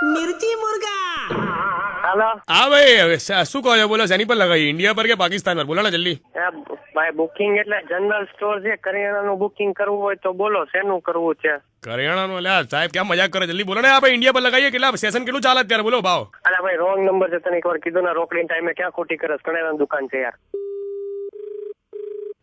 मिर्ची मुर्गा। हेलो। हाँ भाई શું કહો છો? બોલો શેની પર લગાવી, ઇન્ડિયા પર કે પાકિસ્તાન પર? બોલો ને જલ્દી. ભાઈ બુકિંગ એટલે જનરલ સ્ટોર છે, કરિયાણાનું બુકિંગ કરવું હોય તો બોલો શેનું કરવું છે? કરિયાણાનું? અલ્યા સાહેબ ક્યાં મજાક કરે, જલ્દી બોલો ને. આપણે ઇન્ડિયા પર લગાવીએ. કેટલા સેશન કેટલું ચાલે અત્યારે? બોલો ભાવ. અલા ભાઈ રોંગ નંબર છે, તને એકવાર કીધું ને, રોકડી ટાઈમે ક્યાં ખોટી કરસ? કરિયાણાની દુકાન છે યાર.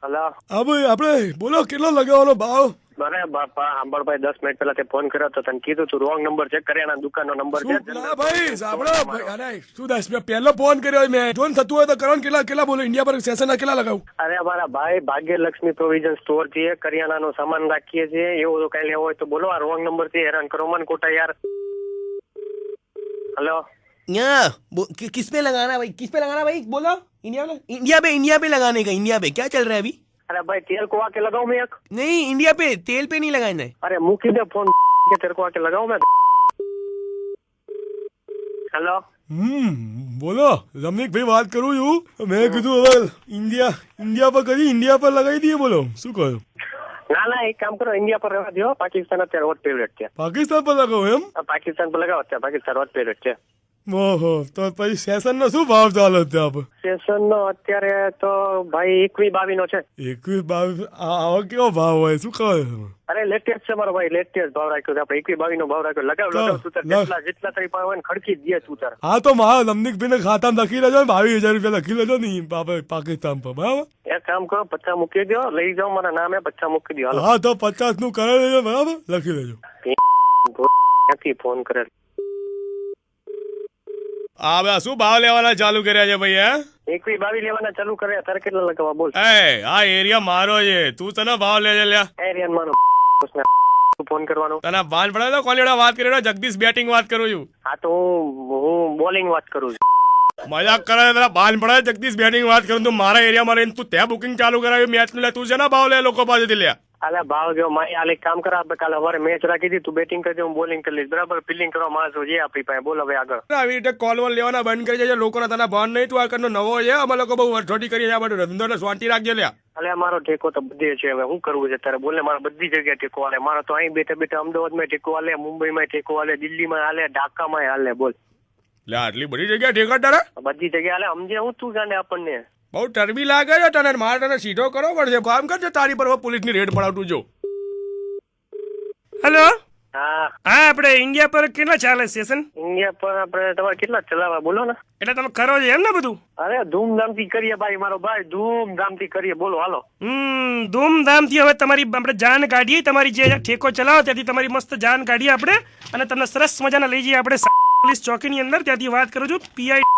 હલો. હા ભાઈ આપણે બોલો કેટલો લગાવવાનો ભાવ? અરે બાપા સાંભળ ભાઈ, 10 મિનિટ પહેલા તે ફોન કર્યો તો તને કીધું તું રોંગ નંબર છે, કરિયાણા દુકાનનો નંબર છે. ના ભાઈ સાંભળો ભાઈ, અરે શું 10 મિનિટ પહેલો ફોન કર્યો મેં. જોન થતું હોય તો કરો ને. કેટલા બોલો ઇન્ડિયા પર સેશન કેટલા લગાવું? અરે અમારા ભાઈ ભાગ્યલક્ષ્મી પ્રોવિઝન સ્ટોર છે, કરિયાણાનો સામાન રાખીએ છીએ, એવું તો કઈ લેવો હોય તો બોલો. આ રોંગ નંબર થી હેરાન કરો મન કોટા યાર. हेलो। किस पे लगाना भाई? किस पे लगाना भाई? बोलो। इंडिया पे लगाने का। इंडिया पे क्या चल रहा है अभी? अरे भाई तेल को आके लगाऊं मैं एक? नहीं, इंडिया पे तेल पे नहीं लगाना है। अरे मुँह दे फोन के तेरे को आके लगाऊं मैं? हेलो। બોલો રમણીક ભાઈ વાત કરું છું. મેં કીધું હવે ઇન્ડિયા પર કરી, ઇન્ડિયા પર લગાવી દઈએ. બોલો શું કહો? ના ના એક કામ કરો, ઇન્ડિયા પર રહેવા દો. પાકિસ્તાન અત્યારે હોટ ફેવરેટ છે. પાકિસ્તાન પર લગાવો એમ? પાકિસ્તાન પર લગાવો, અત્યારે પાકિસ્તાન હોટ ફેવરેટ છે. ઓહો, તો પછી સેશન નો શું ભાવ ચાલે ત્યાં પર? સેશન નો અત્યારે તો ભાઈ 21-22 નો છે. 21-22? આવો કેવો ભાવ હોય? શું કહો? અરે લેટેસ્ટ છે મારો ભાઈ, લેટેસ્ટ ભાવ રાખ્યો છે આપણે. 21-22 નો ભાવ રાખ્યો. લગાવ તું તાર જેટલા તારી પાસે હોય ને ખડકી જ દે તું તાર. હા તો મારા રમણીક ભાઈ ને ખાતામાં લખી લેજો ને, 22,000 રૂપિયા લખી લેજો ને પાકિસ્તાન પર. બરાબર? એક કામ કરો, 50 મૂકી દો, લઈ જાઓ મારા નામે 50 મૂકી દો. હાલો. હા તો 50 નું કરી લેજો. બરાબર, લખી લેજો. ક્યાંથી ફોન કરે? હા ભાઈ શું ભાવ લેવાના ચાલુ કર્યા છે ભાઈ? હે 21-22 લેવાના ચાલુ કર્યા. તારે કેટલા લગાવવા બોલ? આ એરિયા મારો છે, તું તને ભાવ લેજે લ્યા. એરિયન મારો ફોન કરવાનો. તને ભાન પડે તો કોણ વાત કરી? જગદીશ બેટિંગ વાત કરું છું. હા તો હું બોલિંગ વાત કરું છું. મજાક કરે? તને ભાન પડે? જગદીશ બેટિંગ વાત કરું. તું મારા એરિયામાં રહીને તું ત્યાં બુકિંગ ચાલુ કરાવ્યું મેચ નું. લે તું છે ને ભાવ લે લોકો પાસેથી લ્યા. અલે ભાવ જો મારી એક કામ કર, આપણે કાલે સવારે મેચ રાખી હતી, તું બેટિંગ કરજે, હું બોલિંગ કરી લઈશ. બરાબર? ફિલ્ડિંગ કરવા માણસો છે આપણી પાસે. બોલ હવે આગળ. આવી રીતે કોલ વોલ લેવાના બંધ કરી જાય. લોકોના તને ભાન નહીં. તું આ કરનો નવો છે. અમે લોકો બહુ વર્ષોથી કરીએ. આ બધું ધંધો ને શાંતિ રાખજે લ્યા. અલે મારો ટેકો તો બધે છે. હવે શું કરવું છે તારે? બોલે મારો બધી જગ્યાએ ટેકો હાલે. મારો તો અહીં બેઠા બેઠા અમદાવાદમાં ટેકો હાલે, મુંબઈમાં ટેકો હાલે, દિલ્હીમાં હાલે, ઢાકામાં હાલે. બોલ લે આટલી બધી જગ્યાએ ટેકા તારે? બધી જગ્યાએ હાલે. સમજે હું તું જાણે આપણને બહુ ટરબી લાગે છે તને. મારે તને સીધો કરવો પડશે. કામ કરજે, તારી પર પોલીસની રેડ પડાવતું જો. हेलो। હા हाँ આપણે ઇન્ડિયા પર કેટલા ચાલે સેશન? ઇન્ડિયા પર આપણે તમારે કેટલા ચલાવવા બોલો ને. એટલે તમે કરો છો એમ ને બધું? અરે ધૂમધામથી કરીએ ભાઈ, મારો ભાઈ ધૂમધામથી કરીએ. બોલો હાલો. ધૂમધામથી હવે તમારી આપણે જાન કાઢીએ. તમારી જે ઠેકો ચલાવો ત્યાંથી તમારી મસ્ત જાન કાઢીએ આપણે, અને તમને સરસ મજાના લઈ જઈએ આપણે પોલીસ ચોકીની અંદર. ત્યાંથી વાત કરું છું, પીઆઈ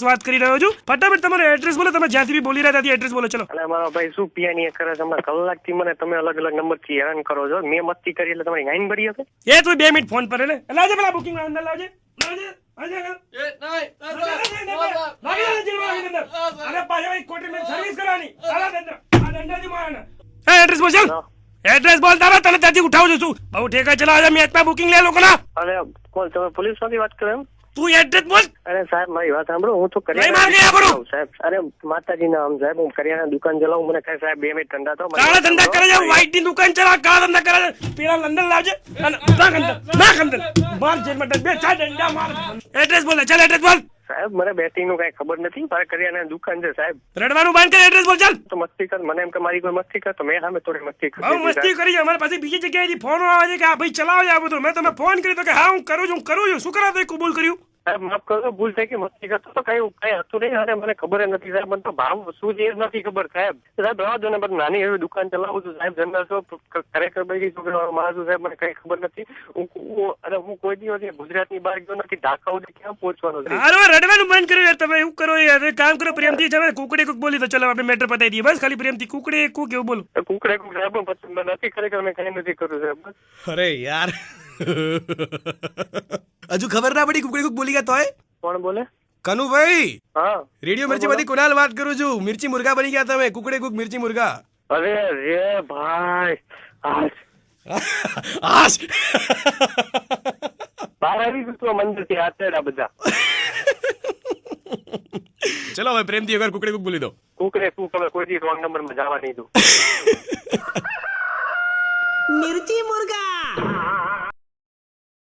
વાત કરી રહ્યો છું. ફટાફટ તમારો એડ્રેસ બોલો. તમે જ્યાંથી બી બોલી રહ્યા ત્યાંથી એડ્રેસ બોલો. ચલો. અને મારો ભાઈ શું પિયાની કરે છે હમણાં? કલાકથી મને તમે અલગ અલગ નંબર થી હેરાન કરો છો. મેં મસ્તી કરી એટલે તમારી ગાઈન ભરી હશે. એ તું 2 મિનિટ ફોન પર લે. લાવજે પેલા બુકિંગ અંદર લાવજે. એડ્રેસ બોલ. ચાલ એડ્રેસ બોલ તારા. તને ત્યાંથી ઉઠાવું છું. બહુ ઠેકા ચલાવે મેચમાં બુકિંગ લે લોકોના. અરે કોણ તમે? પોલીસ માંથી વાત કરો એમ? તું એડ્રેસ બોલ. અરે સાહેબ મારી વાત સાંભળો. હું તો નહીં માર ગયા કરું સાહેબ. અરે માતાજી ના આમ સાહેબ, હું કરિયાણા દુકાન ચલાવું. મને કઈ સાહેબ 2 મિનિટ ધંધા તો કાળા ધંધા કરે છે. વ્હાઈટ ની દુકાન ચલાવ. કાળા ધંધા કરે છે. પેલા લંડન લાવજે. નાખ અંદર માર જેલમાં બે ચાર ડંડા માર. એડ્રેસ બોલ. ચાલ એડ્રેસ બોલ. સાહેબ મને બેટિંગ નું કઈ ખબર નથી. મારે કરિયાણા દુકાન છે સાહેબ. રડવાનું બંધ કર. એડ્રેસ બોલ. ચાલ. તો મસ્તી કર. મને એમ કે મારી કોઈ મસ્તી કર, તો મેં સામે થોડી મસ્તી કરી. બહુ મસ્તી કરી છે. અમારી પાસે બીજી જગ્યાએથી ફોન આવે છે કે આ ભાઈ ચલાવે છે આ બધું. મેં તમે ફોન કર્યો તો કે હા હું કરું છું. શું કરાતો કબૂલ કર્યું? સાહેબ માફ કરજો, ભૂલ થઈ ગઈ. મસ્તી કરતો તો કઈ હતું નહીં. અને મને ખબર નથી સાહેબ. મને તો ભાવ શું છે એ નથી ખબર સાહેબ. સાહેબ રહેવા દો ને. બધું નાની એવી દુકાન ચલાવું છું સાહેબ. જનરલ છો ખરેખર ભાઈ છોકરા માણસ છું સાહેબ. મને કઈ ખબર નથી. હું કોઈ દિવસ ગુજરાતની બહાર ગયો નથી. ઢાકા સુધી ક્યાં પહોંચવાનો છે? હારો રડવાનું બંધ કર્યું યાર. તમે એવું કરો યાર. કામ કરો પ્રેમથી. તમે કુકડે કુક બોલી તો ચલો આપણે મેટર પતાવી દઈએ. બસ ખાલી પ્રેમથી કુકડે કુક એવું બોલો. કુકડે કુક સાહેબ પછી નથી. ખરેખર મેં કઈ નથી કર્યું સાહેબ. અરે યાર હજુ ખબર ના પડી કુકડે કુક બોલી ગયા તોય? કોણ બોલે? કનુભાઈ. હા રેડિયો મિર્ચી માંથી કુનાલ વાત કરું છું. મિર્ચી મુર્ગા બની ગયા તમે. કુકડે કુક મિર્ચી મુર્ગા. અરે રે ભાઈ આશ બહાર આવી ગયું મંદિર થી હાથેડા બધા. ચલો હવે પ્રેમથી અગર કુકડે કુક બોલી દો. કુકડે કુક હવે કોઈ દી રોંગ નંબર માં જવા નહીં દઉં. मिर्ची मुर्गा।